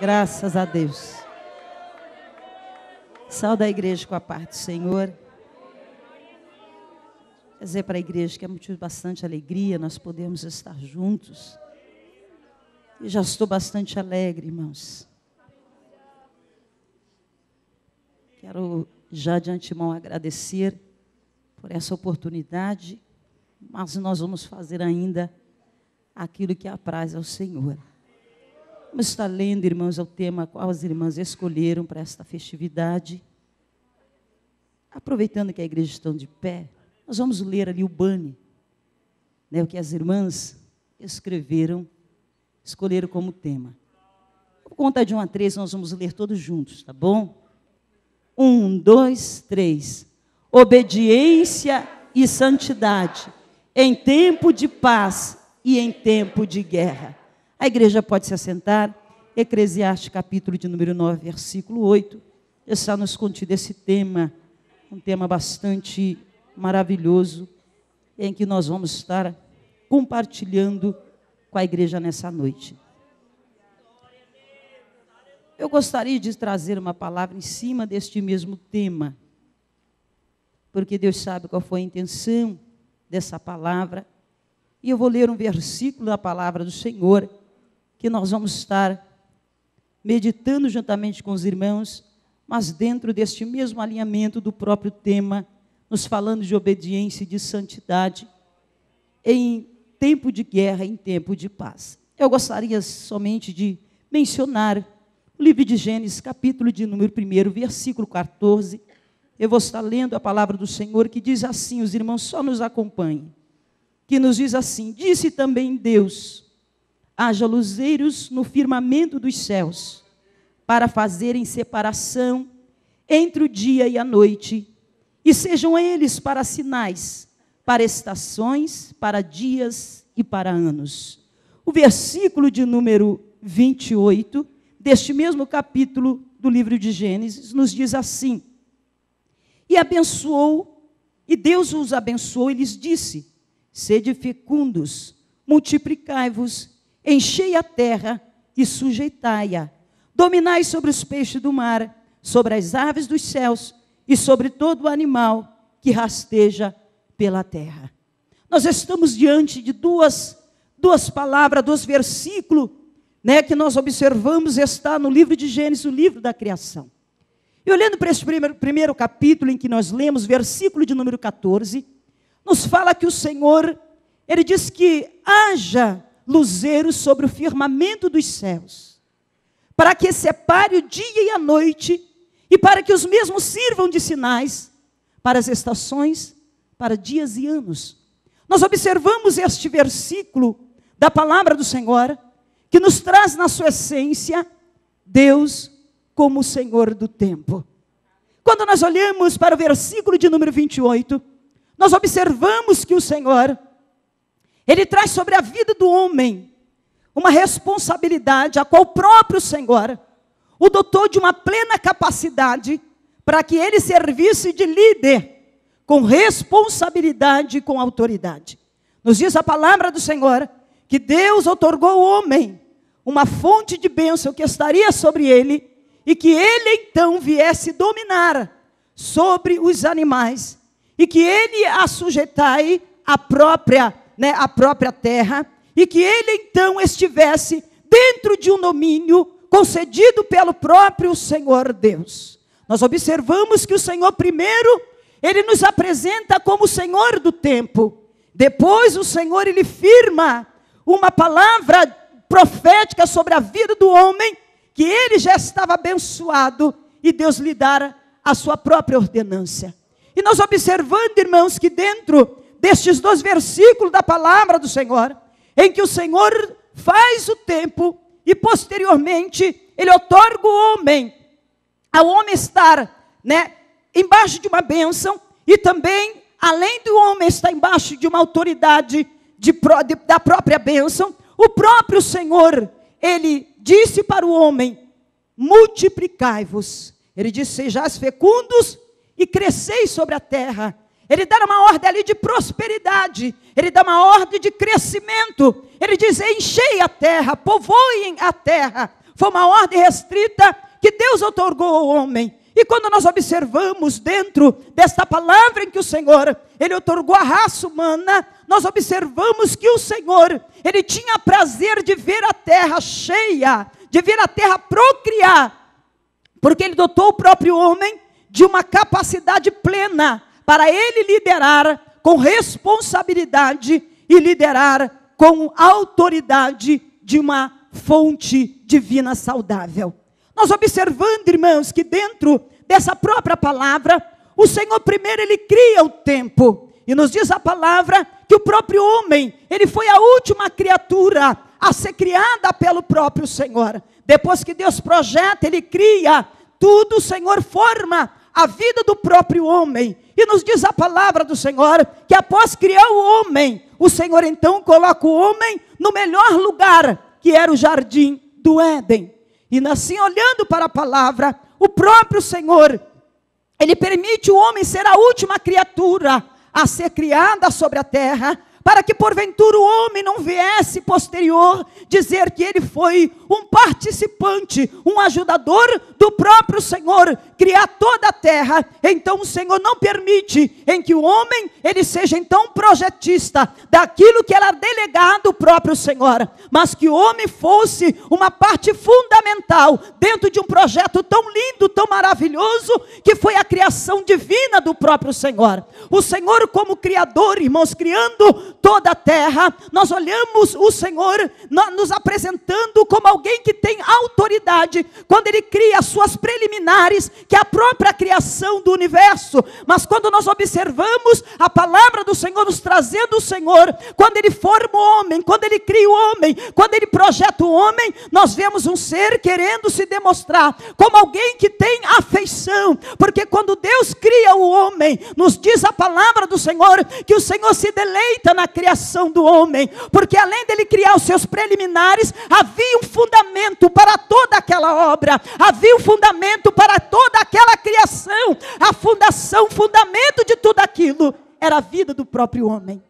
Graças a Deus. Saúde a igreja com a paz do Senhor. Quer dizer para a igreja que é motivo de bastante alegria nós podemos estar juntos. E já estou bastante alegre, irmãos. Quero já de antemão agradecer por essa oportunidade, mas nós vamos fazer ainda aquilo que apraz ao Senhor. Vamos estar lendo, irmãos, o tema qual as irmãs escolheram para esta festividade. Aproveitando que a igreja está de pé, nós vamos ler ali o banner, né, o que as irmãs escolheram como tema. Por conta de 1 a 3, nós vamos ler todos juntos, tá bom? 1, 2, 3. Obediência e santidade, em tempo de paz e em tempo de guerra. A igreja pode se assentar. Eclesiastes, capítulo de número 9, versículo 8. Está nos contido esse tema, um tema bastante maravilhoso, em que nós vamos estar compartilhando com a igreja nessa noite. Eu gostaria de trazer uma palavra em cima deste mesmo tema, porque Deus sabe qual foi a intenção dessa palavra, e eu vou ler um versículo da palavra do Senhor, que nós vamos estar meditando juntamente com os irmãos, mas dentro deste mesmo alinhamento do próprio tema, nos falando de obediência e de santidade, em tempo de guerra, em tempo de paz. Eu gostaria somente de mencionar o livro de Gênesis, capítulo de número 1, versículo 14. Eu vou estar lendo a palavra do Senhor, que diz assim, os irmãos só nos acompanhem, que nos diz assim: disse também Deus, haja luzeiros no firmamento dos céus, para fazerem separação entre o dia e a noite, e sejam eles para sinais, para estações, para dias e para anos. O versículo de número 28, deste mesmo capítulo do livro de Gênesis, nos diz assim: e abençoou, e Deus os abençoou e lhes disse: sede fecundos, multiplicai-vos, enchei a terra e sujeitai-a, dominai sobre os peixes do mar, sobre as aves dos céus e sobre todo o animal que rasteja pela terra. Nós estamos diante de duas palavras, dois versículos, né, que nós observamos está no livro de Gênesis, o livro da criação. E olhando para esse primeiro capítulo em que nós lemos, versículo de número 14, nos fala que o Senhor, Ele diz que haja luzeiros sobre o firmamento dos céus, para que separe o dia e a noite, e para que os mesmos sirvam de sinais para as estações, para dias e anos. Nós observamos este versículo da palavra do Senhor, que nos traz na sua essência Deus como o Senhor do tempo. Quando nós olhamos para o versículo de número 28, nós observamos que o Senhor, Ele traz sobre a vida do homem uma responsabilidade a qual o próprio Senhor o dotou de uma plena capacidade para que ele servisse de líder com responsabilidade e com autoridade. Nos diz a palavra do Senhor que Deus outorgou ao homem uma fonte de bênção que estaria sobre ele e que ele então viesse dominar sobre os animais e que ele a sujeitai a própria terra, e que ele então estivesse dentro de um domínio concedido pelo próprio Senhor Deus. Nós observamos que o Senhor primeiro, Ele nos apresenta como o Senhor do tempo. Depois o Senhor, Ele firma uma palavra profética sobre a vida do homem, que ele já estava abençoado, e Deus lhe dara a sua própria ordenância. E nós observando, irmãos, que dentro destes dois versículos da palavra do Senhor, em que o Senhor faz o tempo e posteriormente Ele outorga o homem, ao homem estar, né, embaixo de uma bênção, e também, além do homem estar embaixo de uma autoridade da própria bênção, o próprio Senhor, Ele disse para o homem: multiplicai-vos. Ele disse: sejais fecundos e cresceis sobre a terra. Ele dá uma ordem ali de prosperidade, Ele dá uma ordem de crescimento. Ele diz: enchei a terra, povoem a terra. Foi uma ordem restrita que Deus outorgou ao homem. E quando nós observamos dentro desta palavra em que o Senhor, Ele outorgou a raça humana, nós observamos que o Senhor, Ele tinha prazer de ver a terra cheia, de ver a terra procriar, porque Ele dotou o próprio homem de uma capacidade plena para ele liderar com responsabilidade e liderar com autoridade de uma fonte divina saudável. Nós observando, irmãos, que dentro dessa própria palavra, o Senhor primeiro Ele cria o tempo. E nos diz a palavra que o próprio homem, ele foi a última criatura a ser criada pelo próprio Senhor. Depois que Deus projeta, Ele cria tudo, o Senhor forma a vida do próprio homem. E nos diz a palavra do Senhor que após criar o homem, o Senhor então coloca o homem no melhor lugar, que era o jardim do Éden. E assim, olhando para a palavra, o próprio Senhor, Ele permite o homem ser a última criatura a ser criada sobre a terra, para que porventura o homem não viesse posterior dizer que ele foi um participante, um ajudador do próprio Senhor, criar toda a terra. Então o Senhor não permite em que o homem, ele seja então projetista daquilo que era delegado o próprio Senhor, mas que o homem fosse uma parte fundamental dentro de um projeto tão lindo, tão maravilhoso, que foi a criação divina do próprio Senhor. O Senhor como Criador, irmãos, criando toda a terra, nós olhamos o Senhor nos apresentando como alguém que tem autoridade, quando Ele cria as suas preliminares, que é a própria criação do universo. Mas quando nós observamos a palavra do Senhor nos trazendo o Senhor, quando Ele forma o homem, quando Ele cria o homem, quando Ele projeta o homem, nós vemos um ser querendo se demonstrar como alguém que tem afeição, porque quando Deus cria o homem, nos diz a palavra do Senhor, que o Senhor se deleita na criação do homem, porque além dele criar os seus preliminares, havia um fundamento para toda aquela obra, havia um fundamento para toda aquela criação. A fundação, o fundamento de tudo aquilo era a vida do próprio homem.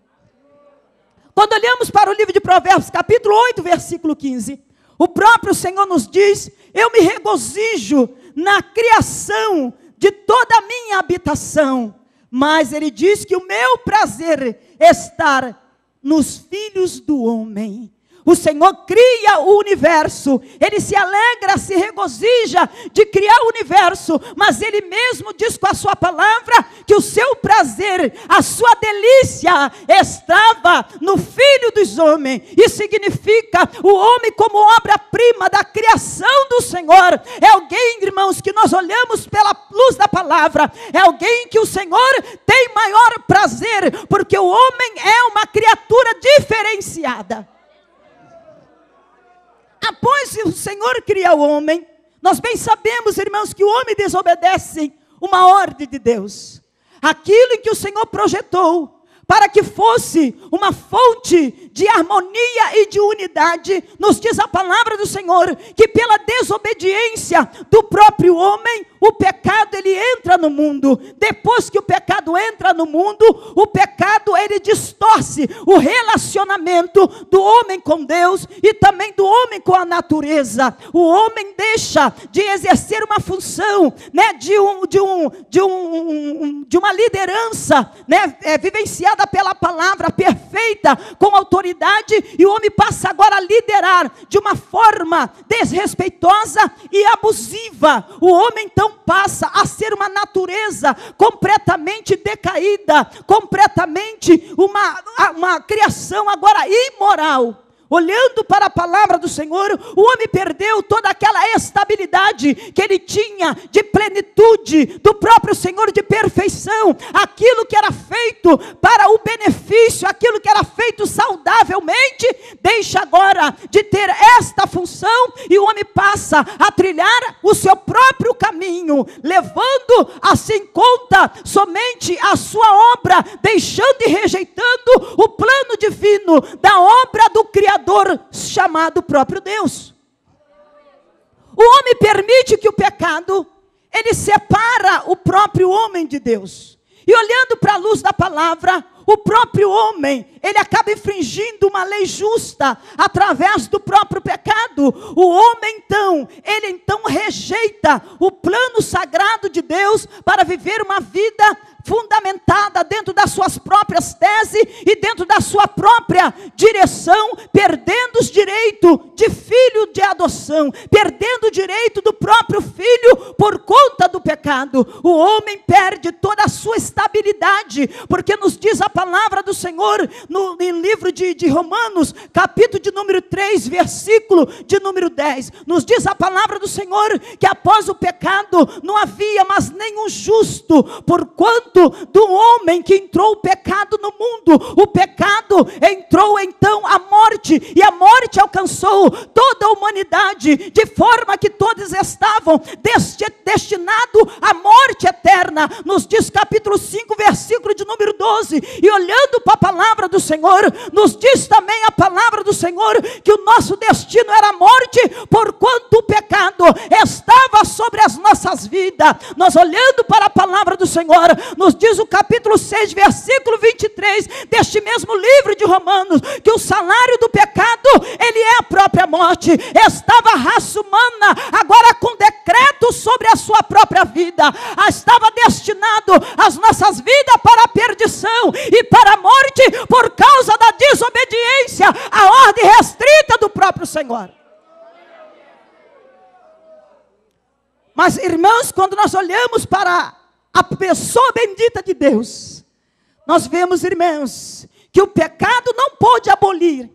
Quando olhamos para o livro de Provérbios, capítulo 8, versículo 15, o próprio Senhor nos diz: eu me regozijo na criação de toda a minha habitação, mas Ele diz que o meu prazer está nos filhos do homem. O Senhor cria o universo, Ele se alegra, se regozija de criar o universo, mas Ele mesmo diz com a sua palavra que o seu prazer, a sua delícia estava no Filho dos homens. Isso significa o homem como obra-prima da criação do Senhor. É alguém, irmãos, que nós olhamos pela luz da palavra, é alguém que o Senhor tem maior prazer, porque o homem é uma criatura diferenciada. Após o Senhor criar o homem, nós bem sabemos, irmãos, que o homem desobedece uma ordem de Deus. Aquilo em que o Senhor projetou para que fosse uma fonte de harmonia e de unidade, nos diz a palavra do Senhor, que pela desobediência do próprio homem, o pecado ele entra no mundo. Depois que o pecado entra no mundo, o pecado ele distorce o relacionamento do homem com Deus e também do homem com a natureza. O homem deixa de exercer uma função, né, de uma liderança, né, vivenciada pela palavra perfeita, com autoridade, e o homem passa agora a liderar de uma forma desrespeitosa e abusiva. O homem então passa a ser uma natureza completamente decaída, completamente uma criação agora imoral. Olhando para a palavra do Senhor, o homem perdeu toda aquela estabilidade que ele tinha de plenitude do próprio Senhor, de perfeição. Aquilo que era feito para o benefício, aquilo que era feito saudavelmente, deixa agora de ter esta função, e o homem passa a trilhar o seu próprio caminho, levando assim em conta somente a sua obra, deixando e rejeitando o plano divino da obra do Criador, chamado próprio Deus. O homem permite que o pecado, ele separa o próprio homem de Deus. E olhando para a luz da palavra, o próprio homem, ele acaba infringindo uma lei justa através do próprio pecado. O homem então, ele então rejeita o plano sagrado de Deus para viver uma vida fundamentada dentro das suas próprias teses e dentro da sua própria direção, perdendo os direitos de filho de adoção, perdendo o direito do próprio filho por conta do pecado. O homem perde toda a sua estabilidade, porque nos diz a palavra do Senhor no livro de Romanos, capítulo de número 3, versículo de número 10, nos diz a palavra do Senhor que após o pecado não havia mais nenhum justo, porquanto do homem que entrou o pecado no mundo, o pecado entrou então a morte, e a morte alcançou toda a humanidade, de forma que todos estavam destinados à morte eterna. Nos diz capítulo 5, versículo de número 12, e olhando para a palavra do Senhor, nos diz também a palavra do Senhor, que o nosso destino era a morte, porquanto o pecado estava sobre as nossas vidas. Nós olhando para a palavra do Senhor, nos diz o capítulo 6, versículo 23, deste mesmo livro de Romanos, que o salário do pecado, ele é a própria morte. Estava a raça humana, agora com decreto sobre a sua própria vida, estava destinado as nossas vidas para a perdição e para a morte, por causa da desobediência à ordem restrita do próprio Senhor. Mas irmãos, quando nós olhamos para a pessoa bendita de Deus, nós vemos, irmãos, que o pecado não pode abolir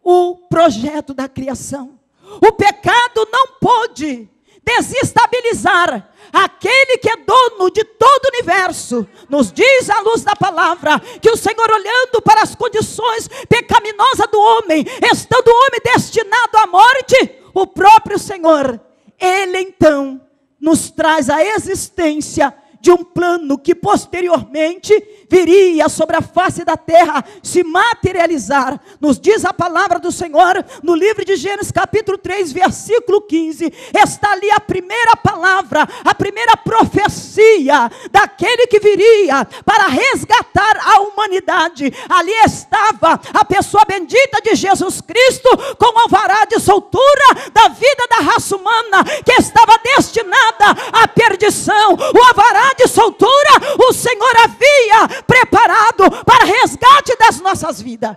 o projeto da criação. O pecado não pode desestabilizar aquele que é dono de todo o universo. Nos diz à luz da palavra que o Senhor, olhando para as condições pecaminosas do homem, estando o homem destinado à morte, o próprio Senhor, ele então nos traz a existência de um plano que posteriormente viria sobre a face da terra se materializar. Nos diz a palavra do Senhor no livro de Gênesis capítulo 3, versículo 15, está ali a primeira palavra, a primeira profecia daquele que viria para resgatar a humanidade. Ali estava a pessoa bendita de Jesus Cristo, com o alvará de soltura da vida da raça humana, que estava destinada à perdição. O alvará de soltura o Senhor havia preparado para resgate das nossas vidas.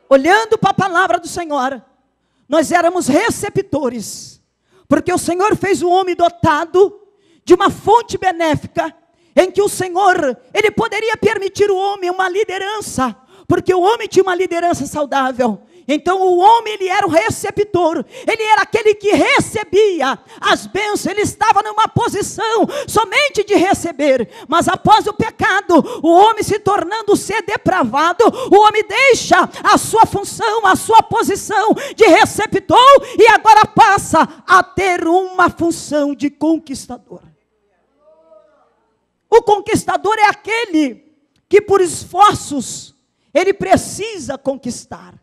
Olhando para a palavra do Senhor, nós éramos receptores, porque o Senhor fez o homem dotado de uma fonte benéfica, em que o Senhor, ele poderia permitir o homem uma liderança, porque o homem tinha uma liderança saudável. Então o homem, ele era o receptor, ele era aquele que recebia as bênçãos, ele estava numa posição somente de receber. Mas após o pecado, o homem se tornando ser depravado, o homem deixa a sua função, a sua posição de receptor, e agora passa a ter uma função de conquistador. O conquistador é aquele que por esforços ele precisa conquistar.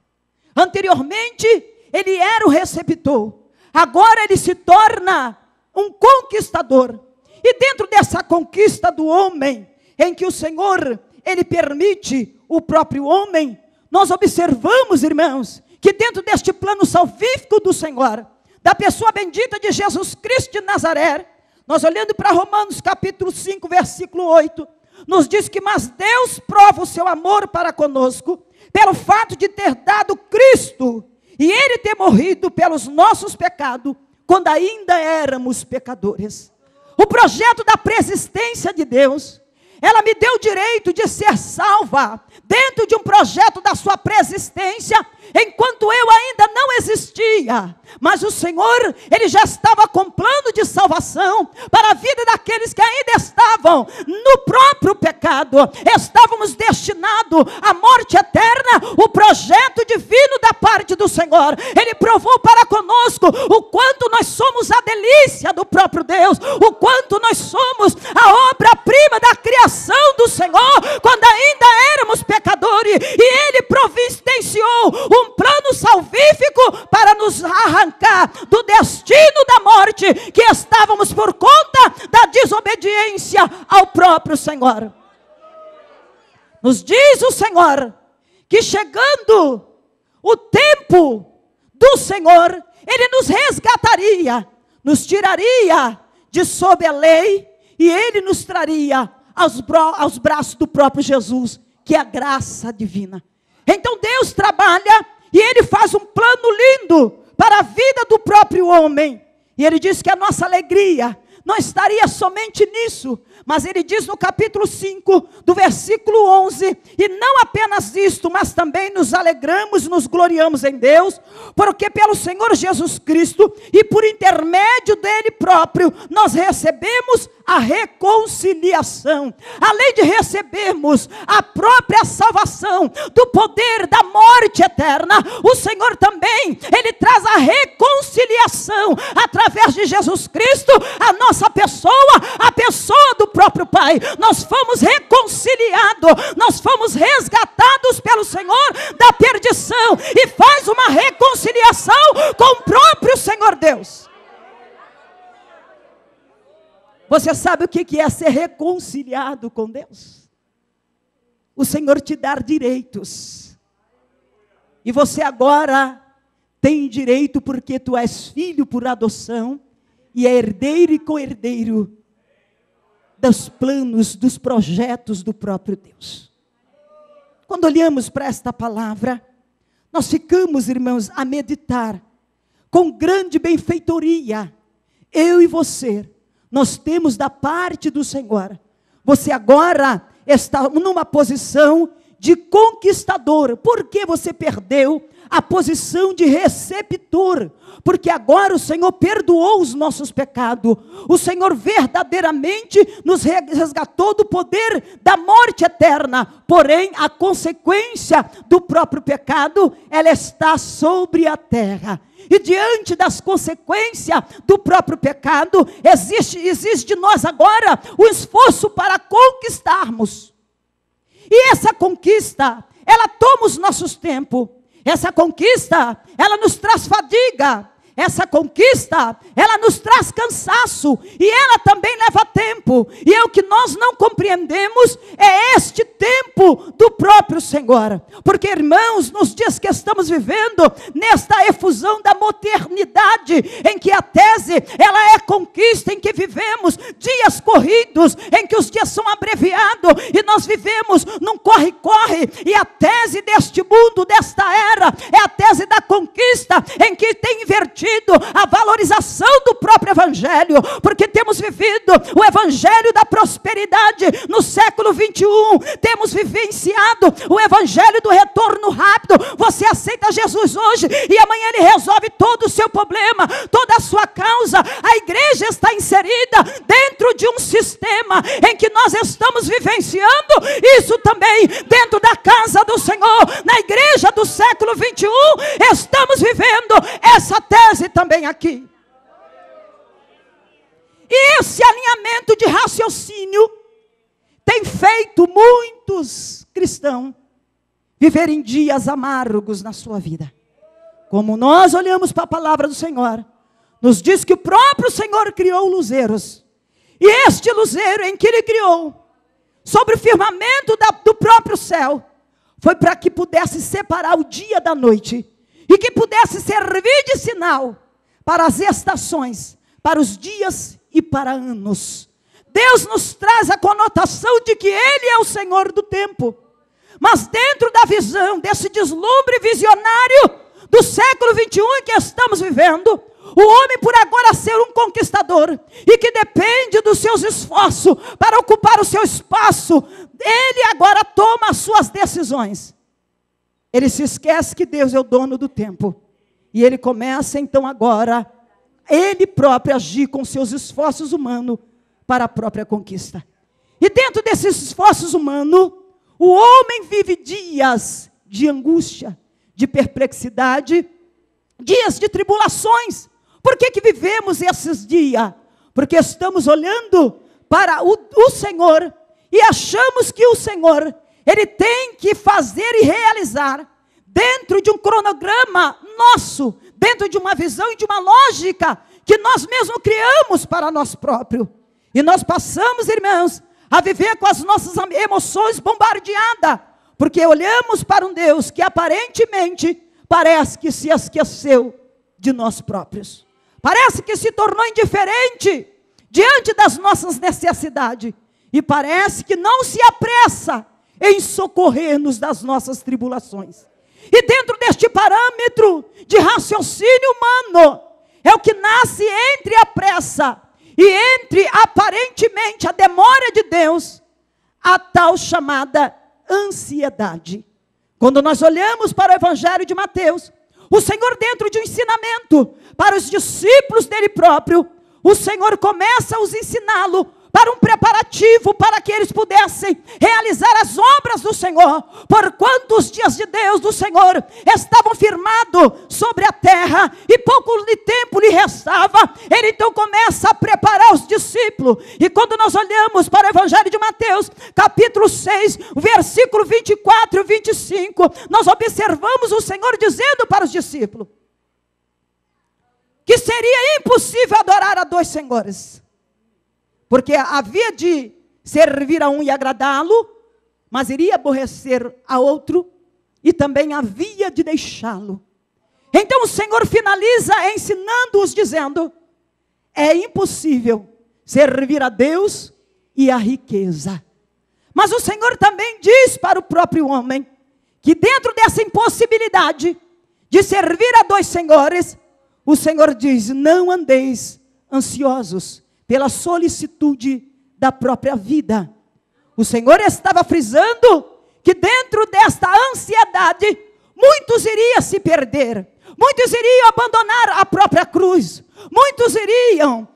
Anteriormente, ele era o receptor. Agora ele se torna um conquistador. E dentro dessa conquista do homem, em que o Senhor, ele permite o próprio homem, nós observamos, irmãos, que dentro deste plano salvífico do Senhor, da pessoa bendita de Jesus Cristo de Nazaré, nós olhando para Romanos capítulo 5, versículo 8, nos diz que, mas Deus prova o seu amor para conosco, pelo fato de ter dado Cristo, e Ele ter morrido pelos nossos pecados, quando ainda éramos pecadores. O projeto da preexistência de Deus, ela me deu o direito de ser salva, dentro de um projeto da sua preexistência, enquanto eu ainda não existia. Mas o Senhor, Ele já estava com plano de salvação para a vida daqueles que ainda estavam no próprio pecado. Estávamos destinados à morte eterna. O projeto divino da parte do Senhor, Ele provou para conosco o quanto nós somos a delícia do próprio Deus, o quanto nós somos a obra-prima da criação do Senhor, quando ainda éramos pecadores. E Ele providenciou um plano salvífico para nos arrancar do destino da morte, que estávamos por conta da desobediência ao próprio Senhor. Nos diz o Senhor que chegando o tempo do Senhor, Ele nos resgataria, nos tiraria de sob a lei e Ele nos traria aos braços do próprio Jesus, que é a graça divina. Então Deus trabalha e Ele faz um plano lindo para a vida do próprio homem. E Ele diz que a nossa alegria não estaria somente nisso, mas Ele diz no capítulo 5, do versículo 11, e não apenas isto, mas também nos alegramos, nos gloriamos em Deus, porque pelo Senhor Jesus Cristo, e por intermédio dEle próprio, nós recebemos a reconciliação. Além de recebermos a própria salvação do poder da morte eterna, o Senhor também, Ele traz a reconciliação através de Jesus Cristo, a nossa pessoa, a pessoa do próprio Pai. Nós fomos reconciliados, nós fomos resgatados pelo Senhor da perdição e faz uma reconciliação com o próprio Senhor Deus. Você sabe o que é ser reconciliado com Deus? O Senhor te dar direitos. E você agora tem direito porque tu és filho por adoção e é herdeiro e co-herdeiro dos planos, dos projetos do próprio Deus. Quando olhamos para esta palavra, nós ficamos, irmãos, a meditar com grande benfeitoria. Eu e você, nós temos da parte do Senhor. Você agora está numa posição de conquistador. Por que você perdeu a posição de receptor? Porque agora o Senhor perdoou os nossos pecados. O Senhor verdadeiramente nos resgatou do poder da morte eterna. Porém, a consequência do próprio pecado, ela está sobre a terra. E diante das consequências do próprio pecado, existe de nós agora o esforço para conquistarmos. E essa conquista, ela toma os nossos tempos. Essa conquista, ela nos traz fadiga. Essa conquista, ela nos traz cansaço. E ela também leva tempo. E é o que nós não compreendemos, é este tempo do próprio Senhor. Porque, irmãos, nos dias que estamos vivendo, nesta efusão da modernidade, em que a tese, ela é conquista, em que vivemos dias corridos, em que os dias são abreviados, e nós vivemos num corre-corre, e a tese deste mundo, desta era, é a tese da conquista, em que tem invertido a valorização do próprio evangelho, porque temos vivido o evangelho da prosperidade no século 21, temos vivenciado o evangelho do retorno rápido. Você aceita Jesus hoje e amanhã Ele resolve todo o seu problema, toda a sua causa. A igreja está inserida dentro de um sistema em que nós estamos vivenciando isso também dentro da casa do Senhor. Na igreja do século 21 estamos vivendo essa tese também aqui. E esse alinhamento de raciocínio tem feito muitos cristãos viverem dias amargos na sua vida. Como nós olhamos para a palavra do Senhor, nos diz que o próprio Senhor criou luzeiros. E este luzeiro em que Ele criou, sobre o firmamento do próprio céu, foi para que pudesse separar o dia da noite. E que pudesse servir de sinal para as estações, para os dias e para anos. Deus nos traz a conotação de que Ele é o Senhor do tempo. Mas dentro da visão, desse deslumbre visionário do século 21 em que estamos vivendo, o homem por agora ser um conquistador, e que depende dos seus esforços para ocupar o seu espaço, ele agora toma as suas decisões. Ele se esquece que Deus é o dono do tempo. E ele começa então agora, ele próprio agir com seus esforços humanos para a própria conquista. E dentro desses esforços humanos, o homem vive dias de angústia, de perplexidade, dias de tribulações. Por que vivemos esses dias? Porque estamos olhando para o Senhor e achamos que o Senhor, Ele tem que fazer e realizar dentro de um cronograma nosso, dentro de uma visão e de uma lógica que nós mesmos criamos para nós próprios. E nós passamos, irmãos, a viver com as nossas emoções bombardeadas, porque olhamos para um Deus que aparentemente parece que se esqueceu de nós próprios. Parece que se tornou indiferente diante das nossas necessidades. E parece que não se apressa em socorrer-nos das nossas tribulações. E dentro deste parâmetro de raciocínio humano, é o que nasce entre a pressa e entre aparentemente a demora de Deus, a tal chamada ansiedade. Quando nós olhamos para o Evangelho de Mateus, o Senhor, dentro de um ensinamento para os discípulos dele próprio, o Senhor começa a os ensiná-lo para um preparativo para que eles pudessem realizar as obras do Senhor, porquanto os dias de Deus, do Senhor, estavam firmados sobre a terra, e pouco de tempo lhe restava. Ele então começa a preparar os discípulos, e quando nós olhamos para o Evangelho de Mateus, capítulo 6, versículo 24 e 25, nós observamos o Senhor dizendo para os discípulos, que seria impossível adorar a dois senhores, porque havia de servir a um e agradá-lo, mas iria aborrecer a outro, e também havia de deixá-lo. Então o Senhor finaliza ensinando-os dizendo, é impossível servir a Deus e a riqueza. Mas o Senhor também diz para o próprio homem, que dentro dessa impossibilidade de servir a dois senhores, o Senhor diz, não andeis ansiosos pela solicitude da própria vida. O Senhor estava frisando que dentro desta ansiedade, muitos iriam se perder, muitos iriam abandonar a própria cruz, muitos iriam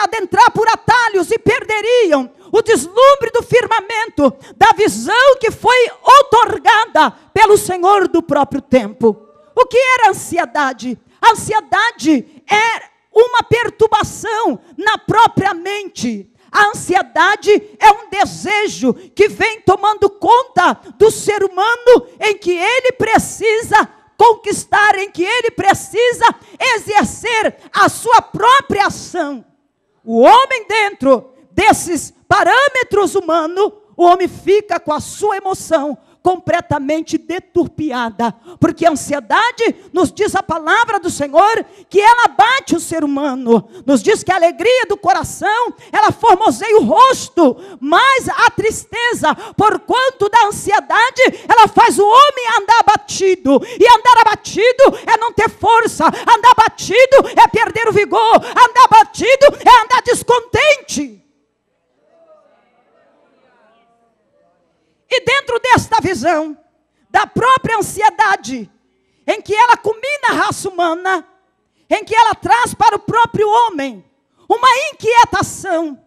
adentrar por atalhos e perderiam o deslumbre do firmamento, da visão que foi outorgada pelo Senhor do próprio tempo. O que era ansiedade? A ansiedade é uma perturbação na própria mente. A ansiedade é um desejo que vem tomando conta do ser humano, em que ele precisa conquistar, em que ele precisa exercer a sua própria ação. O homem, dentro desses parâmetros humanos, o homem fica com a sua emoção completamente deturpiada, porque a ansiedade, nos diz a palavra do Senhor, que ela abate o ser humano, nos diz que a alegria do coração, ela formoseia o rosto, mas a tristeza, por quanto da ansiedade, ela faz o homem andar abatido, e andar abatido é não ter força, andar abatido é perder o vigor, andar abatido é andar descontente. E dentro desta visão, da própria ansiedade, em que ela culmina a raça humana, em que ela traz para o próprio homem uma inquietação,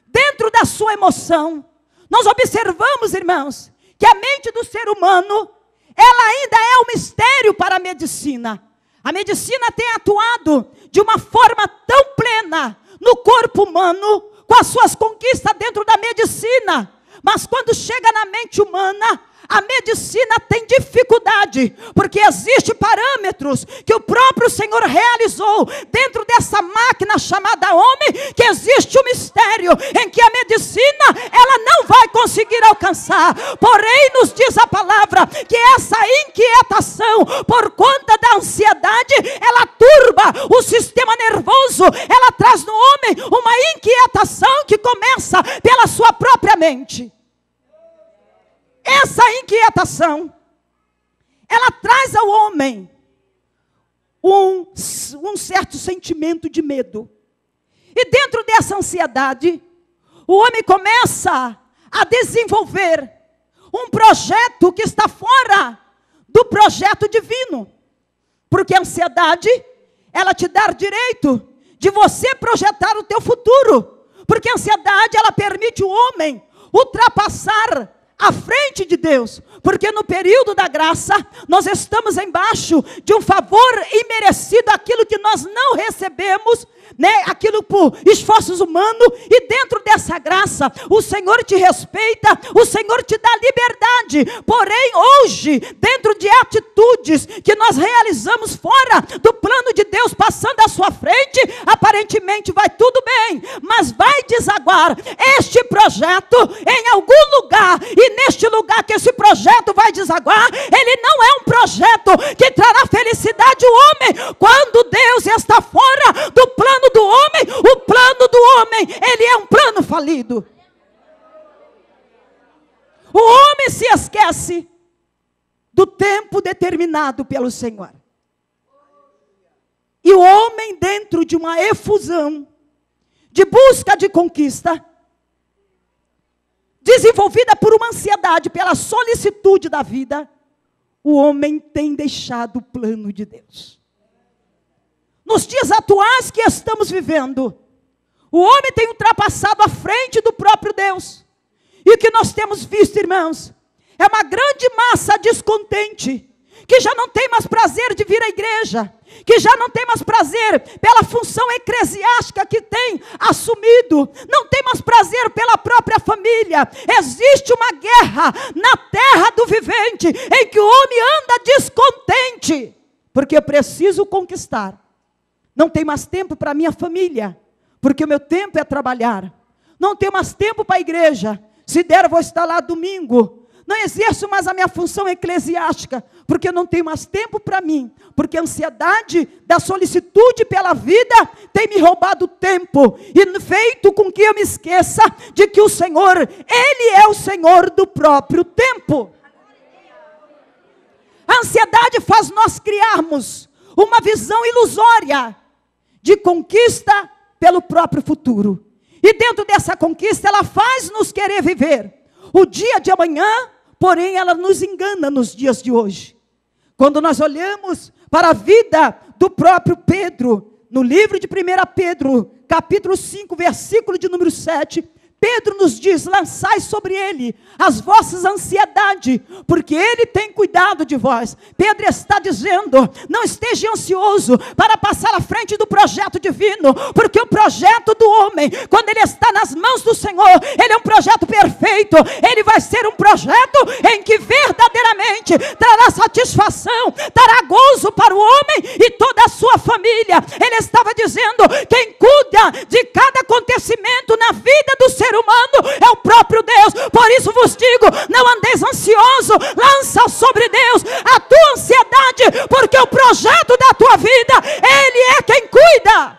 dentro da sua emoção, nós observamos, irmãos, que a mente do ser humano, ela ainda é um mistério para a medicina. A medicina tem atuado de uma forma tão plena no corpo humano, com as suas conquistas dentro da medicina, mas quando chega na mente humana, a medicina tem dificuldade, porque existem parâmetros que o próprio Senhor realizou dentro dessa máquina chamada homem, que existe um mistério em que a medicina, ela não vai conseguir alcançar. Porém, nos diz a palavra que essa inquietação, por conta da ansiedade, ela turba o sistema nervoso, ela traz no homem uma inquietação que começa pela sua própria mente. Essa inquietação, ela traz ao homem um certo sentimento de medo. E dentro dessa ansiedade, o homem começa a desenvolver um projeto que está fora do projeto divino. Porque a ansiedade, ela te dá direito de você projetar o teu futuro. Porque a ansiedade, ela permite o homem ultrapassar à frente de Deus, porque no período da graça, nós estamos embaixo de um favor imerecido, aquilo que nós não recebemos, aquilo por esforços humanos, e dentro dessa graça, o Senhor te respeita, o Senhor te dá liberdade. Porém, hoje, dentro de atitudes que nós realizamos fora do plano de Deus, passando à sua frente, aparece aparentemente vai tudo bem, mas vai desaguar este projeto em algum lugar, e neste lugar que esse projeto vai desaguar, ele não é um projeto que trará felicidade ao homem. Quando Deus está fora do plano do homem, o plano do homem, ele é um plano falido. O homem se esquece do tempo determinado pelo Senhor. E o homem, dentro de uma efusão de busca de conquista, desenvolvida por uma ansiedade, pela solicitude da vida, o homem tem deixado o plano de Deus. Nos dias atuais que estamos vivendo, o homem tem ultrapassado a frente do próprio Deus. E o que nós temos visto, irmãos, é uma grande massa descontente, que já não tem mais prazer de vir à igreja, que já não tem mais prazer pela função eclesiástica que tem assumido, não tem mais prazer pela própria família. Existe uma guerra na terra do vivente, em que o homem anda descontente, porque eu preciso conquistar. Não tem mais tempo para minha família, porque o meu tempo é trabalhar. Não tenho mais tempo para a igreja, se der eu vou estar lá domingo. Não exerço mais a minha função eclesiástica, porque eu não tenho mais tempo para mim, porque a ansiedade da solicitude pela vida tem me roubado tempo, e feito com que eu me esqueça de que o Senhor, Ele é o Senhor do próprio tempo. A ansiedade faz nós criarmos uma visão ilusória de conquista pelo próprio futuro, e dentro dessa conquista ela faz nos querer viver o dia de amanhã, porém ela nos engana nos dias de hoje. Quando nós olhamos para a vida do próprio Pedro, no livro de 1 Pedro, capítulo 5, versículo de número 7, Pedro nos diz: lançai sobre ele as vossas ansiedades, porque ele tem cuidado de vós. Pedro está dizendo: não esteja ansioso para passar à frente do projeto divino, porque o projeto do homem, quando ele está nas mãos do Senhor, ele é um projeto perfeito. Ele vai ser um projeto em que verdadeiramente trará satisfação, trará gozo para o homem e toda a sua família. Ele estava dizendo: quem cuida de cada acontecimento na vida do ser humano é o próprio Deus. Por isso vos digo, não andeis ansioso, lança sobre Deus a tua ansiedade, porque o projeto da tua vida, Ele é quem cuida.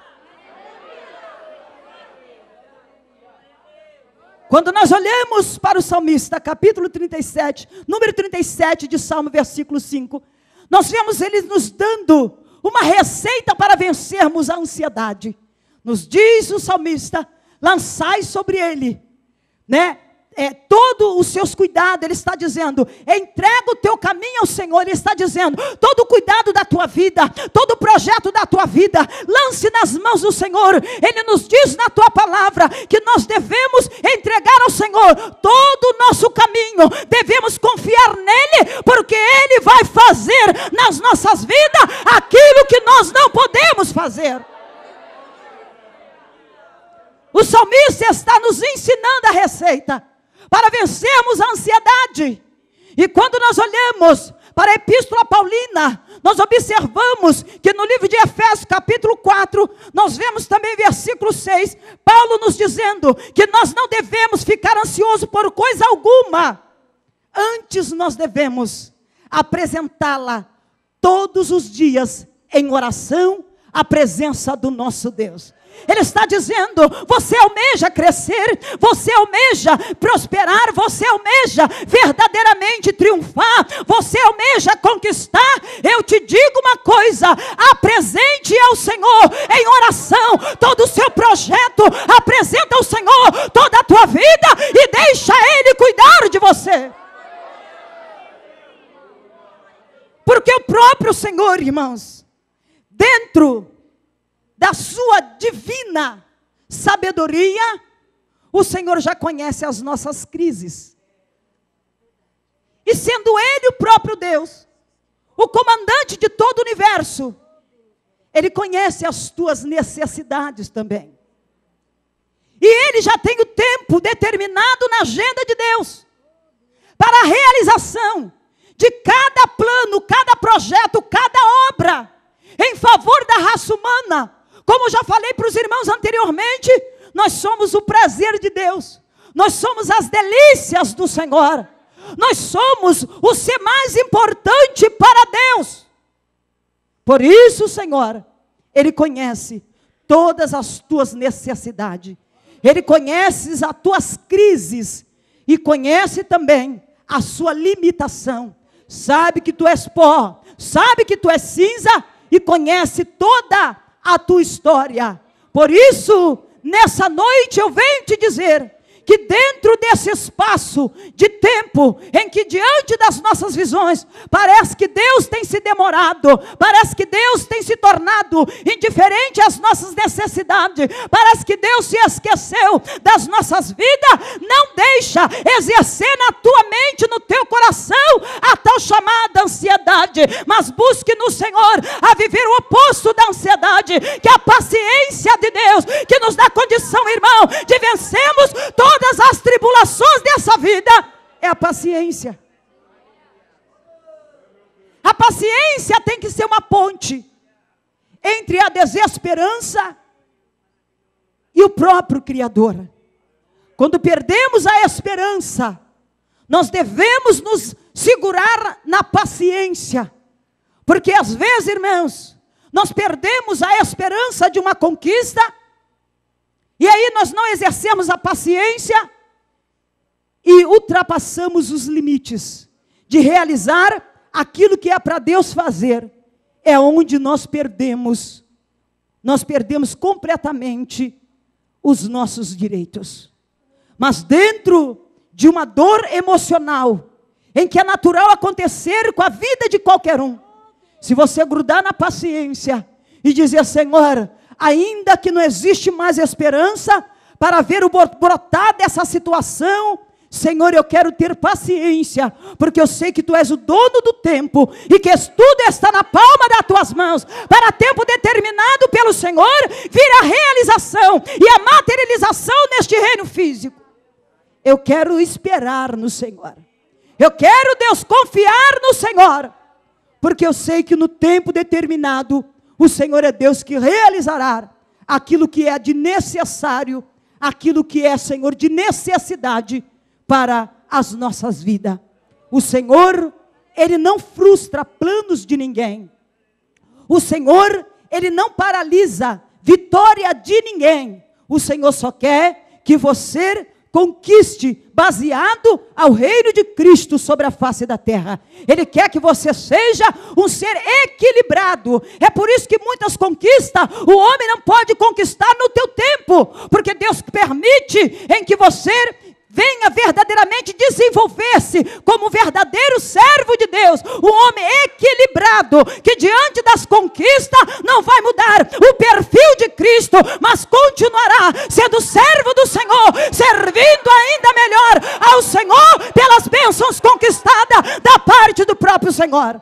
Quando nós olhamos para o salmista, capítulo 37, número 37 de Salmo, versículo 5, nós vemos ele nos dando uma receita para vencermos a ansiedade. Nos diz o salmista: lançai sobre ele, todos os seus cuidados. Ele está dizendo: entrega o teu caminho ao Senhor. Ele está dizendo: todo o cuidado da tua vida, todo o projeto da tua vida, lance nas mãos do Senhor. Ele nos diz na tua palavra que nós devemos entregar ao Senhor todo o nosso caminho, devemos confiar nele, porque ele vai fazer nas nossas vidas aquilo que nós não podemos fazer. O salmista está nos ensinando a receita para vencermos a ansiedade. E quando nós olhamos para a epístola paulina, nós observamos que no livro de Efésios, capítulo 4, nós vemos também versículo 6, Paulo nos dizendo que nós não devemos ficar ansiosos por coisa alguma. Antes nós devemos apresentá-la todos os dias em oração à presença do nosso Deus. Ele está dizendo: você almeja crescer, você almeja prosperar, você almeja verdadeiramente triunfar, você almeja conquistar. Eu te digo uma coisa: apresente ao Senhor em oração todo o seu projeto, apresenta ao Senhor toda a tua vida e deixa Ele cuidar de você. Porque o próprio Senhor, irmãos, dentro da sua divina sabedoria, o Senhor já conhece as nossas crises. E sendo Ele o próprio Deus, o comandante de todo o universo, Ele conhece as tuas necessidades também. E Ele já tem o tempo determinado na agenda de Deus para a realização de cada plano, cada projeto, cada obra em favor da raça humana, Como já falei para os irmãos anteriormente, nós somos o prazer de Deus. Nós somos as delícias do Senhor. Nós somos o ser mais importante para Deus. Por isso, Senhor, Ele conhece todas as tuas necessidades. Ele conhece as tuas crises. E conhece também a sua limitação. Sabe que tu és pó. Sabe que tu és cinza. E conhece toda a tua história. Por isso, nessa noite eu venho te dizer que dentro desse espaço de tempo, em que diante das nossas visões, parece que Deus tem se demorado, parece que Deus tem se tornado indiferente às nossas necessidades, parece que Deus se esqueceu das nossas vidas, não deixa exercer na tua mente, no teu coração, a tal chamada ansiedade, mas busque no Senhor a viver o oposto da ansiedade, que é a paciência de Deus, que nos dá condição, irmão, de vencermos todas as tribulações dessa vida. É a paciência. A paciência tem que ser uma ponte entre a desesperança e o próprio Criador. Quando perdemos a esperança, nós devemos nos segurar na paciência, porque às vezes, irmãos, nós perdemos a esperança de uma conquista, e aí nós não exercemos a paciência e ultrapassamos os limites de realizar aquilo que é para Deus fazer. É onde nós perdemos completamente os nossos direitos. Mas dentro de uma dor emocional, em que é natural acontecer com a vida de qualquer um, se você grudar na paciência e dizer: Senhor, ainda que não existe mais esperança para ver o brotar dessa situação, Senhor, eu quero ter paciência, porque eu sei que Tu és o dono do tempo, e que tudo está na palma das Tuas mãos, para tempo determinado pelo Senhor, vir a realização e a materialização neste reino físico. Eu quero esperar no Senhor, eu quero, Deus, confiar no Senhor, porque eu sei que no tempo determinado, o Senhor é Deus que realizará aquilo que é de necessário, aquilo que é, Senhor, de necessidade para as nossas vidas. O Senhor, Ele não frustra planos de ninguém. O Senhor, Ele não paralisa vitória de ninguém. O Senhor só quer que você conquiste baseado ao reino de Cristo sobre a face da terra. Ele quer que você seja um ser equilibrado. É por isso que muitas conquistas o homem não pode conquistar no teu tempo, porque Deus permite em que você venha verdadeiramente desenvolver-se como verdadeiro servo de Deus, um homem equilibrado, que diante das conquistas não vai mudar o perfil de Cristo, mas continuará sendo servo do Senhor, servindo ainda melhor ao Senhor pelas bênçãos conquistadas da parte do próprio Senhor.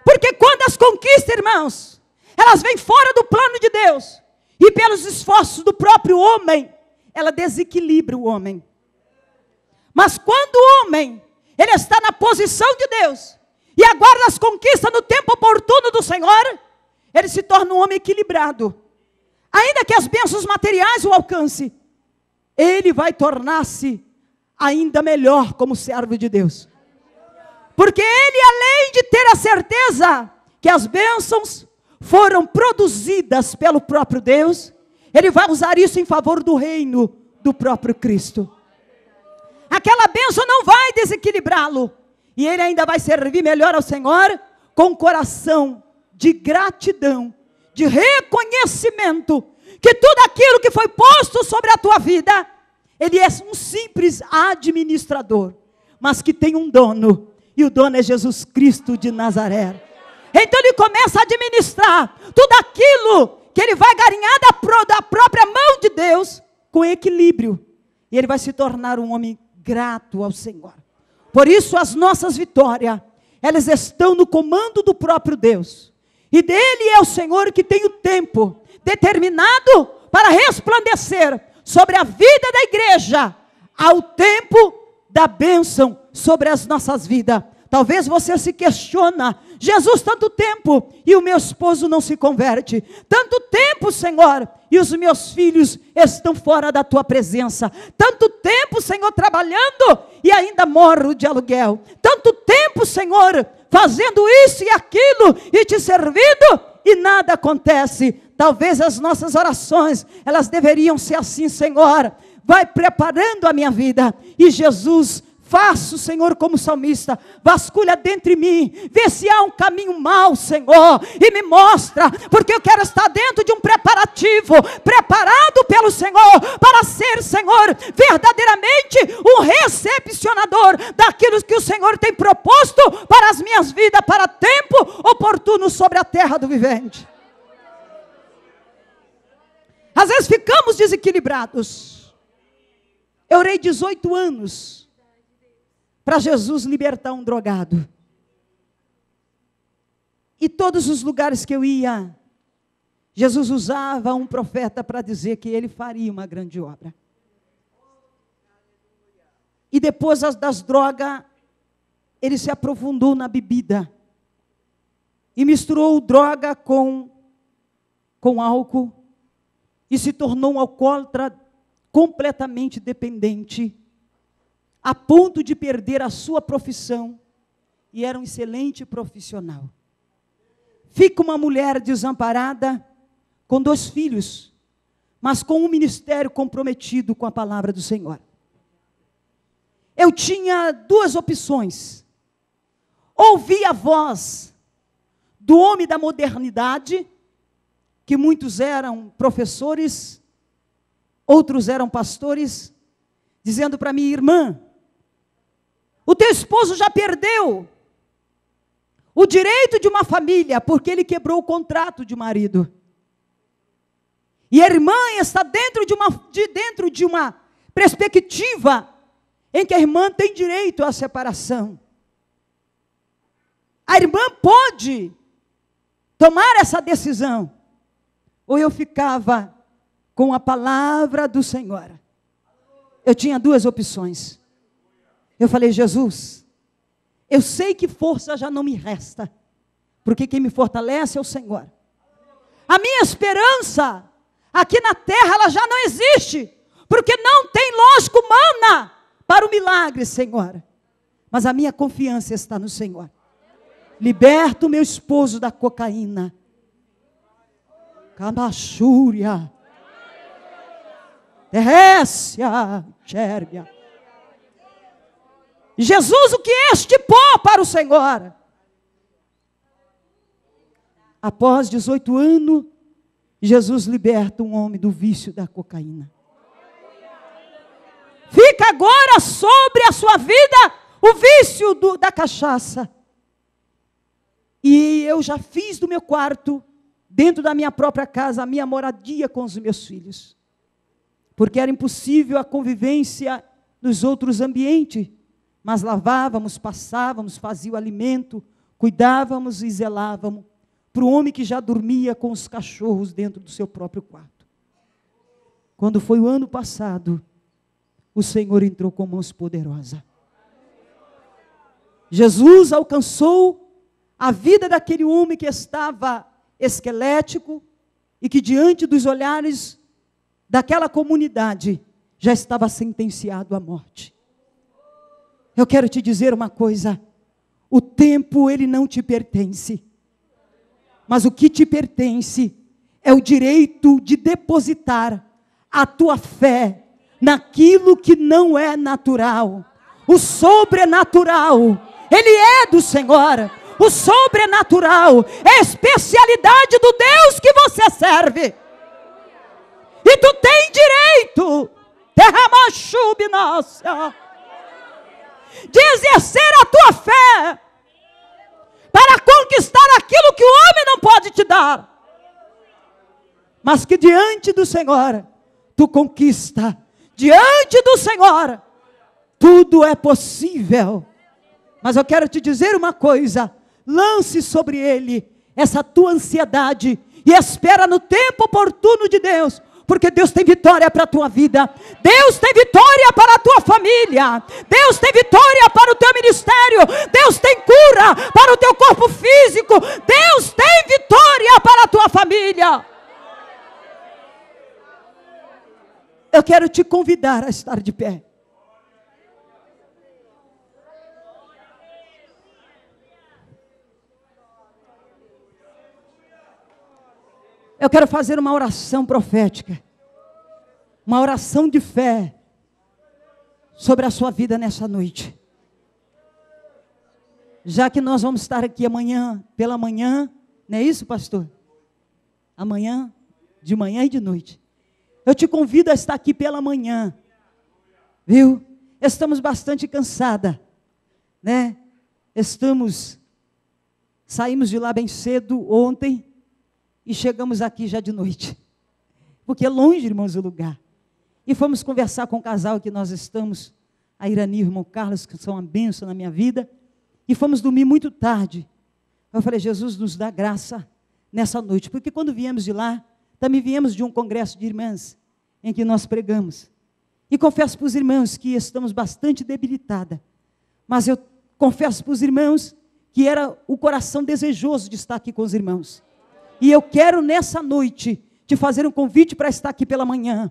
Porque quando as conquistas, irmãos, elas vêm fora do plano de Deus, e pelos esforços do próprio homem, ela desequilibra o homem. Mas quando o homem, ele está na posição de Deus, e aguarda as conquistas no tempo oportuno do Senhor, ele se torna um homem equilibrado. Ainda que as bênçãos materiais o alcance, ele vai tornar-se ainda melhor como servo de Deus. Porque ele, além de ter a certeza que as bênçãos foram produzidas pelo próprio Deus, ele vai usar isso em favor do reino do próprio Cristo. Aquela bênção não vai desequilibrá-lo. E ele ainda vai servir melhor ao Senhor com um coração de gratidão, de reconhecimento, que tudo aquilo que foi posto sobre a tua vida, ele é um simples administrador, mas que tem um dono, e o dono é Jesus Cristo de Nazaré. Então ele começa a administrar tudo aquilo que ele vai garinhar da própria mão de Deus, com equilíbrio. E ele vai se tornar um homem grato ao Senhor. Por isso as nossas vitórias, elas estão no comando do próprio Deus. E dele é o Senhor que tem o tempo determinado para resplandecer sobre a vida da igreja, ao tempo da bênção sobre as nossas vidas. Talvez você se questiona, Jesus, tanto tempo e o meu esposo não se converte. Tanto tempo, Senhor, e os meus filhos estão fora da tua presença. Tanto tempo, Senhor, trabalhando e ainda moro de aluguel. Tanto tempo, Senhor, fazendo isso e aquilo e te servindo e nada acontece. Talvez as nossas orações, elas deveriam ser assim: Senhor, vai preparando a minha vida. E Jesus, faço, Senhor, como salmista, vasculha dentro de mim, vê se há um caminho mau, Senhor, e me mostra, porque eu quero estar dentro de um preparativo, preparado pelo Senhor, para ser, Senhor, verdadeiramente um recepcionador daquilo que o Senhor tem proposto para as minhas vidas, para tempo oportuno sobre a terra do vivente. Às vezes ficamos desequilibrados. Eu orei 18 anos para Jesus libertar um drogado. E todos os lugares que eu ia, Jesus usava um profeta para dizer que ele faria uma grande obra. E depois das drogas, ele se aprofundou na bebida. E misturou droga com álcool. E se tornou um alcoólatra completamente dependente, a ponto de perder a sua profissão, e era um excelente profissional. Fica uma mulher desamparada, com 2 filhos, mas com um ministério comprometido com a palavra do Senhor. Eu tinha 2 opções: ouvir a voz do homem da modernidade, que muitos eram professores, outros eram pastores, dizendo para mim: irmã, o teu esposo já perdeu o direito de uma família, porque ele quebrou o contrato de marido. E a irmã está dentro de uma perspectiva em que a irmã tem direito à separação. A irmã pode tomar essa decisão, ou eu ficava com a palavra do Senhor. Eu tinha 2 opções. Eu falei: Jesus, eu sei que força já não me resta, porque quem me fortalece é o Senhor. A minha esperança aqui na terra, ela já não existe, porque não tem lógica humana para o milagre, Senhor. Mas a minha confiança está no Senhor. Liberta o meu esposo da cocaína. Camachúria. Terrécia. Tchérbia. Jesus, o que é este pó para o Senhor? Após 18 anos, Jesus liberta um homem do vício da cocaína. Fica agora sobre a sua vida o vício da cachaça. E eu já fiz do meu quarto, dentro da minha própria casa, a minha moradia com os meus filhos. Porque era impossível a convivência nos outros ambientes. Mas lavávamos, passávamos, fazia o alimento, cuidávamos e zelávamos para o homem que já dormia com os cachorros dentro do seu próprio quarto. Quando foi o ano passado, o Senhor entrou com mãos poderosas. Jesus alcançou a vida daquele homem que estava esquelético e que diante dos olhares daquela comunidade já estava sentenciado à morte. Eu quero te dizer uma coisa: o tempo ele não te pertence, mas o que te pertence é o direito de depositar a tua fé naquilo que não é natural. O sobrenatural, ele é do Senhor. O sobrenatural é a especialidade do Deus que você serve. E tu tem direito, de exercer a tua fé para conquistar aquilo que o homem não pode te dar, mas que diante do Senhor tu conquista. Diante do Senhor tudo é possível. Mas eu quero te dizer uma coisa: lance sobre ele essa tua ansiedade e espera no tempo oportuno de Deus, porque Deus tem vitória para a tua vida. Deus tem vitória para a tua família. Deus tem vitória para o teu ministério. Deus tem cura para o teu corpo físico. Deus tem vitória para a tua família. Eu quero te convidar a estar de pé. Eu quero fazer uma oração profética, uma oração de fé sobre a sua vida nessa noite. Já que nós vamos estar aqui amanhã, pela manhã, não é isso, pastor? Amanhã, de manhã e de noite. Eu te convido a estar aqui pela manhã, viu? Estamos bastante cansadas, né? Saímos de lá bem cedo ontem, e chegamos aqui já de noite, porque é longe, irmãos, o lugar. E fomos conversar com o casal que nós estamos, a Irani e o irmão Carlos, que são uma bênção na minha vida, e fomos dormir muito tarde. Eu falei, Jesus nos dá graça nessa noite, porque quando viemos de lá, também viemos de um congresso de irmãs, em que nós pregamos. E confesso para os irmãos que estamos bastante debilitadas, mas eu confesso para os irmãos que era o coração desejoso de estar aqui com os irmãos. E eu quero nessa noite te fazer um convite para estar aqui pela manhã.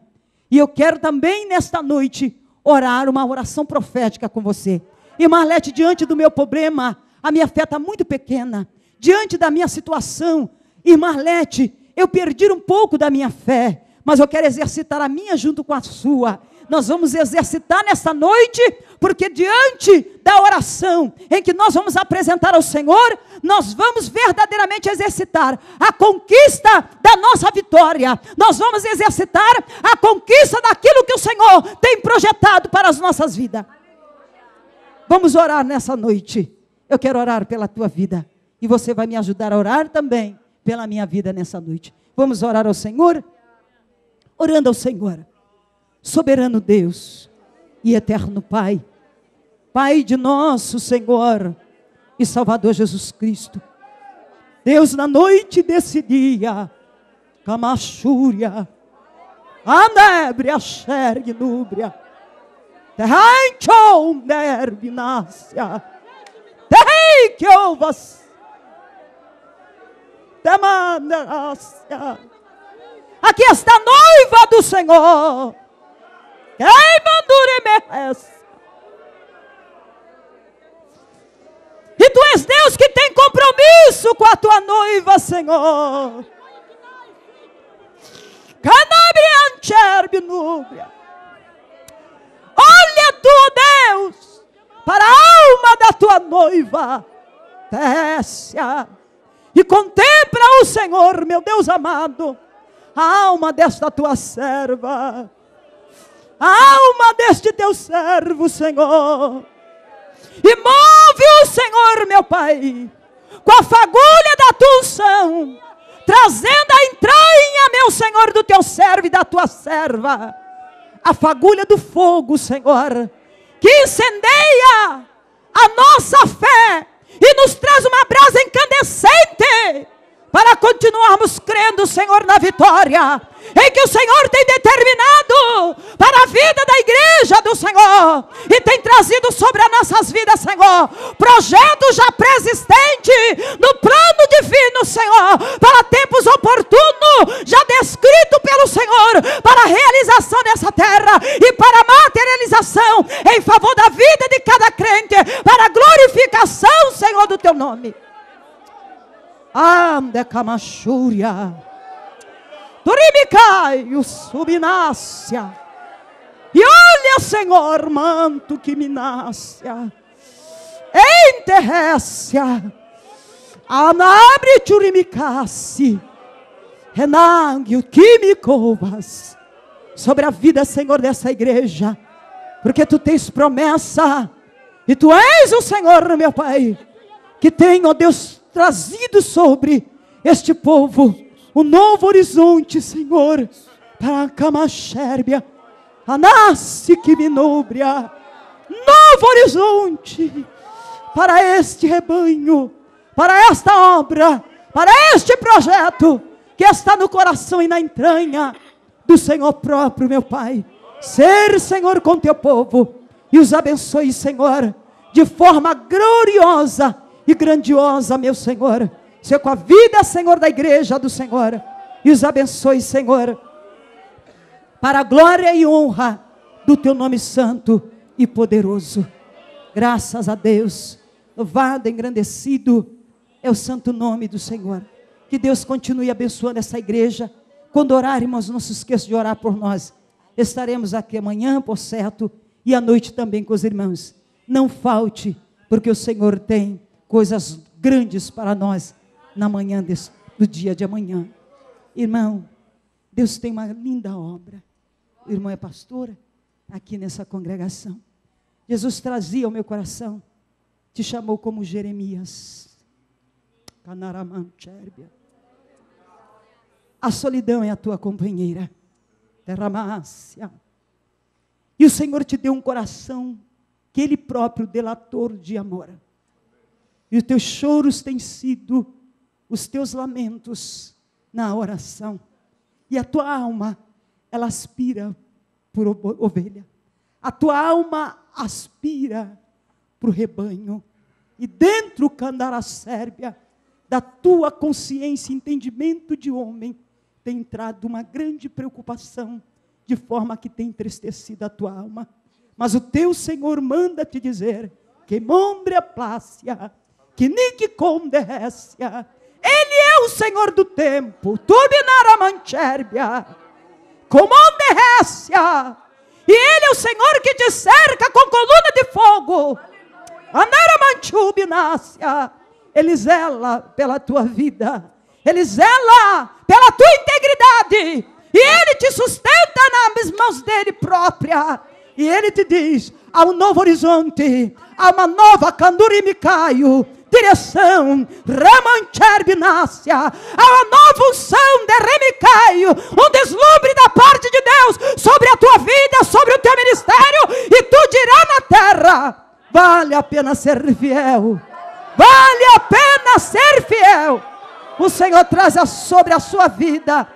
E eu quero também nesta noite orar uma oração profética com você. E Marlete, diante do meu problema, a minha fé está muito pequena. Diante da minha situação, e Marlete, eu perdi um pouco da minha fé, mas eu quero exercitar a minha junto com a sua. Nós vamos exercitar nessa noite, porque diante da oração em que nós vamos apresentar ao Senhor, nós vamos verdadeiramente exercitar a conquista da nossa vitória. Nós vamos exercitar a conquista daquilo que o Senhor tem projetado para as nossas vidas. Vamos orar nessa noite. Eu quero orar pela tua vida, e você vai me ajudar a orar também pela minha vida nessa noite. Vamos orar ao Senhor? Orando ao Senhor. Soberano Deus e eterno Pai, Pai de nosso Senhor e Salvador Jesus Cristo, Deus, na noite desse dia, Camachúria, Anébria, Xergue, Núbria, Terreinchou, Nervinácia, Terreiquiovas, Temandácia. Aqui está a noiva do Senhor. E tu és Deus que tem compromisso com a tua noiva, Senhor. Olha tu, Deus, para a alma da tua noiva, Tessia, e contempla o Senhor, meu Deus amado, a alma desta tua serva, a alma deste teu servo, Senhor. E move o Senhor, meu Pai, com a fagulha da tua unção, trazendo a entranha, meu Senhor, do teu servo e da tua serva, a fagulha do fogo, Senhor, que incendeia a nossa fé e nos traz uma brasa incandescente, para continuarmos crendo, Senhor, na vitória em que o Senhor tem determinado para a vida da igreja do Senhor, e tem trazido sobre as nossas vidas, Senhor, projeto já pré-existente no plano divino, Senhor, para tempos oportunos, já descrito pelo Senhor, para a realização nessa terra e para a materialização em favor da vida de cada crente, para a glorificação, Senhor, do teu nome. Ande Camachúria, Turibicai, o Subinácia, e olha, Senhor, manto que me nascia, enterrécia, anabre Turimicassi, renangue o que me covas, sobre a vida, Senhor, dessa igreja, porque tu tens promessa, e tu és o Senhor, meu Pai, que tem, ó Deus, trazido sobre este povo um novo horizonte, Senhor, para a Camachérbia, a nasce que me núbria, novo horizonte para este rebanho, para esta obra, para este projeto que está no coração e na entranha do o Senhor próprio, meu Pai, ser, Senhor, com teu povo, e os abençoe, Senhor, de forma gloriosa e grandiosa, meu Senhor. Seja com a vida, Senhor, da igreja do Senhor, e os abençoe, Senhor, para a glória e honra do teu nome santo e poderoso. Graças a Deus. Louvado, engrandecido é o santo nome do Senhor. Que Deus continue abençoando essa igreja. Quando orarmos, não se esqueça de orar por nós. Estaremos aqui amanhã, por certo, e à noite também com os irmãos. Não falte, porque o Senhor tem coisas grandes para nós na manhã do dia de amanhã. Irmão, Deus tem uma linda obra. O irmão é pastor aqui nessa congregação. Jesus trazia ao meu coração, te chamou como Jeremias. A solidão é a tua companheira. Terramácia. E o Senhor te deu um coração que Ele próprio delator de amor. E os teus choros têm sido os teus lamentos na oração. E a tua alma, ela aspira por ovelha. A tua alma aspira para o rebanho. E dentro, Candara Sérbia, da tua consciência e entendimento de homem, tem entrado uma grande preocupação, de forma que tem entristecido a tua alma. Mas o teu Senhor manda te dizer, que mombre a plácia, que nique condécia, Ele é o Senhor do tempo, turbinara mancherbia, comande récia, e Ele é o Senhor que te cerca com coluna de fogo, andara manchubinácia. Ele zela pela tua vida, Ele zela pela tua integridade, e Ele te sustenta nas mãos dEle própria, e Ele te diz, há um novo horizonte, há uma nova Candurimicaio, direção, Ramancherbinácia, há uma nova unção de Remicaio, um deslumbre da parte de Deus, sobre a tua vida, sobre o teu ministério, e tu dirás na terra, vale a pena ser fiel, vale a pena ser fiel. O Senhor traz sobre a sua vida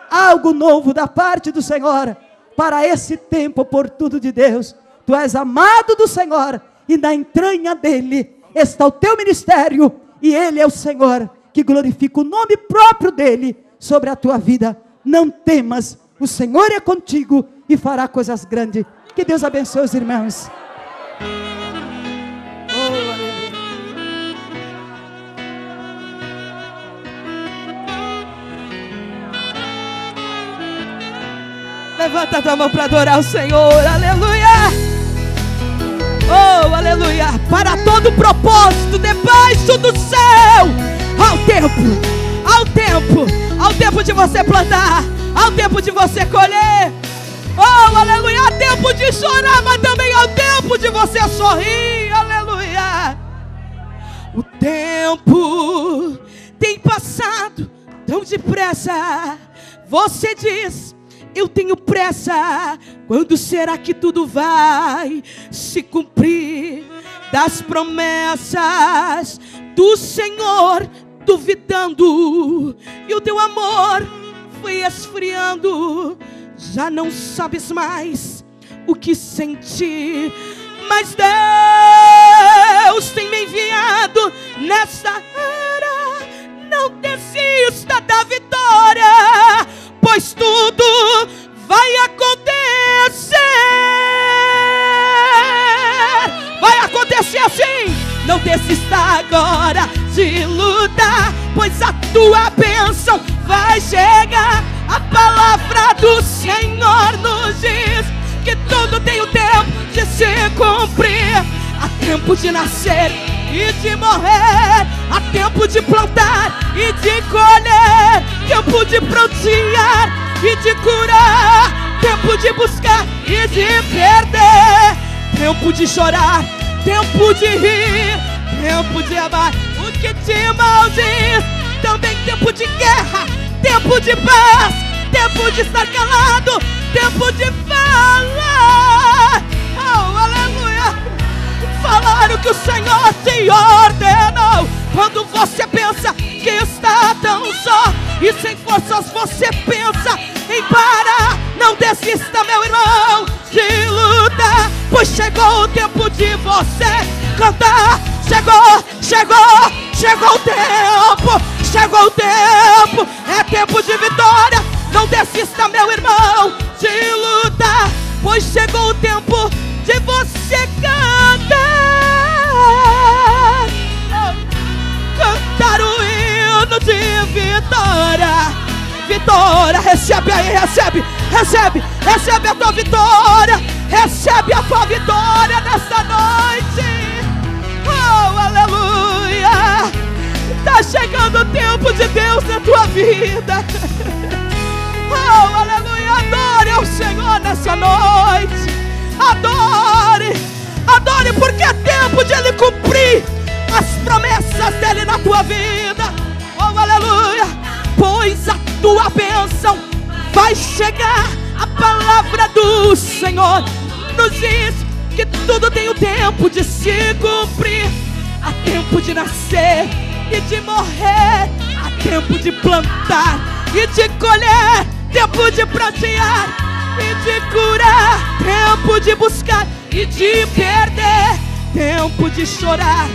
algo novo da parte do Senhor, para esse tempo oportuno de Deus. Tu és amado do Senhor, e na entranha dEle está o teu ministério, e Ele é o Senhor que glorifica o nome próprio dEle sobre a tua vida. Não temas, o Senhor é contigo e fará coisas grandes. Que Deus abençoe os irmãos. Levanta a tua mão para adorar o Senhor, aleluia. Oh, aleluia. Para todo propósito debaixo do céu, ao tempo de você plantar, ao tempo de você colher. Oh, aleluia. Há tempo de chorar, mas também há tempo de você sorrir, aleluia. O tempo tem passado tão depressa. Você diz, eu tenho pressa. Quando será que tudo vai se cumprir? Das promessas do Senhor, duvidando, e o teu amor foi esfriando. Já não sabes mais o que sentir, mas Deus tem me enviado nesta era. Não desista da vitória, pois tudo vai acontecer. Vai acontecer assim. Não desista agora de lutar, pois a tua bênção vai chegar. A palavra do Senhor nos diz que tudo tem o tempo de se cumprir. Há tempo de nascer e de morrer, há tempo de plantar e de colher, tempo de prantear e de curar, tempo de buscar e de perder, tempo de chorar, tempo de rir, tempo de amar o que te maldiz. Também tempo de guerra, tempo de paz, tempo de estar calado, tempo de falar. Oh, aleluia. Falar o que o Senhor te ordenou, Quando você pensa que está tão só e sem forças, você pensa em parar. Não desista, meu irmão, de lutar, pois chegou o tempo de você cantar. Chegou o tempo, chegou o tempo, é tempo de vitória. Não desista, meu irmão, de lutar, pois chegou o tempo de você cantar o hino de vitória. Vitória, recebe aí, recebe a tua vitória, recebe a tua vitória nessa noite. Oh, aleluia! Está chegando o tempo de Deus na tua vida. Oh, aleluia! Adore ao Senhor nessa noite. Adore, porque é tempo de Ele cumprir as promessas dEle na tua vida. Oh, aleluia! Pois a tua bênção vai chegar. A palavra do Senhor nos diz que tudo tem o tempo de se cumprir. Há tempo de nascer e de morrer, há tempo de plantar e de colher, tempo de prantear e de curar, tempo de buscar e de perder, tempo de chorar,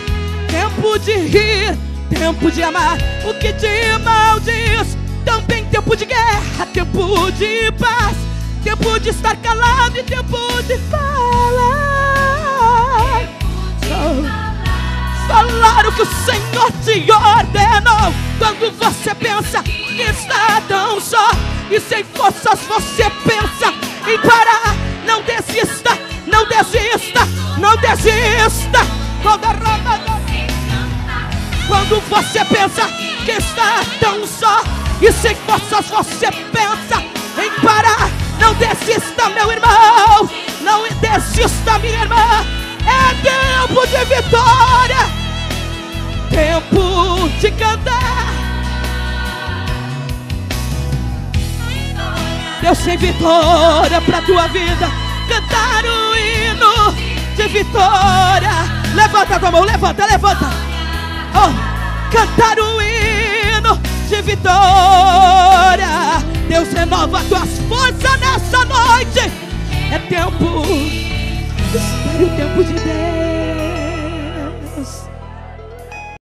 tempo de rir, tempo de amar o que te maldiz. Também tempo de guerra, tempo de paz, tempo de estar calado e tempo de falar. Falar o que o Senhor te ordenou. Quando você pensa que está tão só e sem forças, você pensa em parar. Não desista, não desista, não desista. Quando você pensa que está tão só e sem forças, você pensa em parar. Não desista, meu irmão, não desista, minha irmã. É tempo de vitória, tempo de cantar. Deus tem vitória para a tua vida. Cantar o hino de vitória. Levanta a tua mão, levanta. Oh, cantar o hino de vitória. Deus renova tuas forças nessa noite. É tempo, espere o tempo de Deus.